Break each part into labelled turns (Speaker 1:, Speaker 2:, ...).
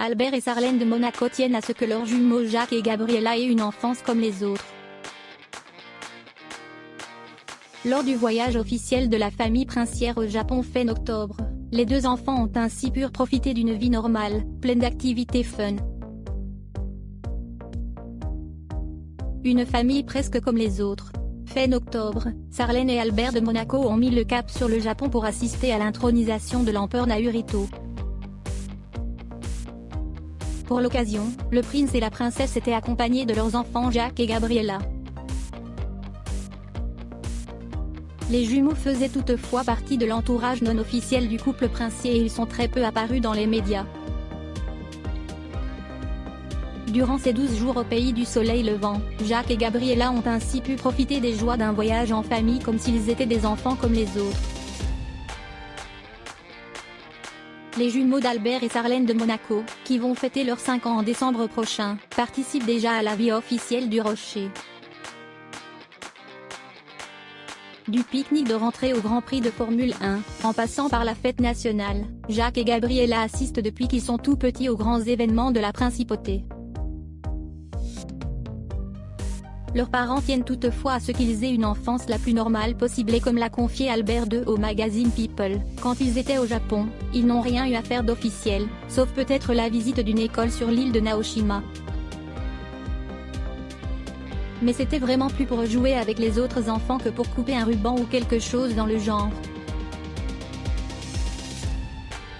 Speaker 1: Albert et Sarlène de Monaco tiennent à ce que leurs jumeaux Jacques et Gabriella aient une enfance comme les autres. Lors du voyage officiel de la famille princière au Japon fin octobre, les deux enfants ont ainsi pu profiter d'une vie normale, pleine d'activités fun. Une famille presque comme les autres. Fin octobre, Sarlène et Albert de Monaco ont mis le cap sur le Japon pour assister à l'intronisation de l'empereur Naruhito. Pour l'occasion, le prince et la princesse étaient accompagnés de leurs enfants Jacques et Gabriella. Les jumeaux faisaient toutefois partie de l'entourage non officiel du couple princier et ils sont très peu apparus dans les médias. Durant ces 12 jours au pays du soleil levant, Jacques et Gabriella ont ainsi pu profiter des joies d'un voyage en famille comme s'ils étaient des enfants comme les autres. Les jumeaux d'Albert et Sarlène de Monaco, qui vont fêter leurs 5 ans en décembre prochain, participent déjà à la vie officielle du Rocher. Du pique-nique de rentrée au Grand Prix de Formule 1, en passant par la fête nationale, Jacques et Gabriella assistent depuis qu'ils sont tout petits aux grands événements de la principauté. Leurs parents tiennent toutefois à ce qu'ils aient une enfance la plus normale possible et comme l'a confié Albert II au magazine People, quand ils étaient au Japon, ils n'ont rien eu à faire d'officiel, sauf peut-être la visite d'une école sur l'île de Naoshima. Mais c'était vraiment plus pour jouer avec les autres enfants que pour couper un ruban ou quelque chose dans le genre.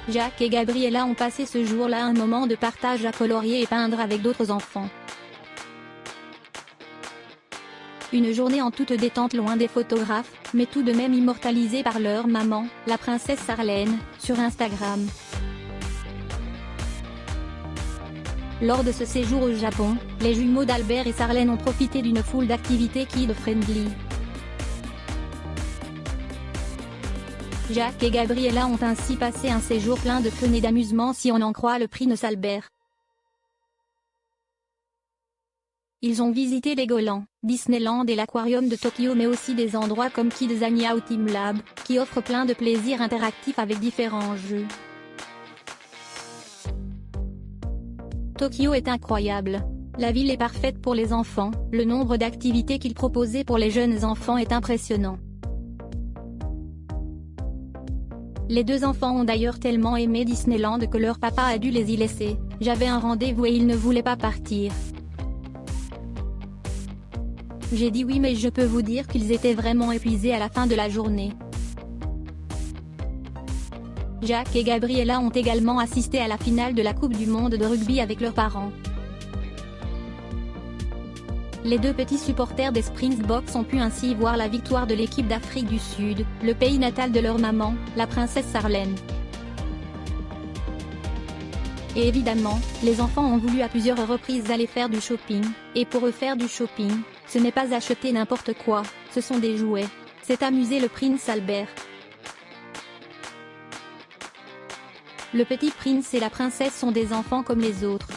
Speaker 1: Jacques et Gabriella ont passé ce jour-là un moment de partage à colorier et peindre avec d'autres enfants. Une journée en toute détente loin des photographes, mais tout de même immortalisée par leur maman, la princesse Sarlène, sur Instagram. Lors de ce séjour au Japon, les jumeaux d'Albert et Sarlène ont profité d'une foule d'activités kid-friendly. Jacques et Gabriella ont ainsi passé un séjour plein de fun et d'amusement si on en croit le prince Albert. Ils ont visité Legoland, Disneyland et l'Aquarium de Tokyo mais aussi des endroits comme Kidzania ou Team Lab, qui offrent plein de plaisirs interactifs avec différents jeux. Tokyo est incroyable. La ville est parfaite pour les enfants, le nombre d'activités qu'il proposait pour les jeunes enfants est impressionnant. Les deux enfants ont d'ailleurs tellement aimé Disneyland que leur papa a dû les y laisser. J'avais un rendez-vous et ils ne voulaient pas partir. J'ai dit oui mais je peux vous dire qu'ils étaient vraiment épuisés à la fin de la journée. Jacques et Gabriella ont également assisté à la finale de la Coupe du Monde de rugby avec leurs parents. Les deux petits supporters des Springboks ont pu ainsi voir la victoire de l'équipe d'Afrique du Sud, le pays natal de leur maman, la princesse Sarlène. Et évidemment, les enfants ont voulu à plusieurs reprises aller faire du shopping, et pour eux faire du shopping, ce n'est pas acheter n'importe quoi, ce sont des jouets. C'est amusé le prince Albert. Le petit prince et la princesse sont des enfants comme les autres.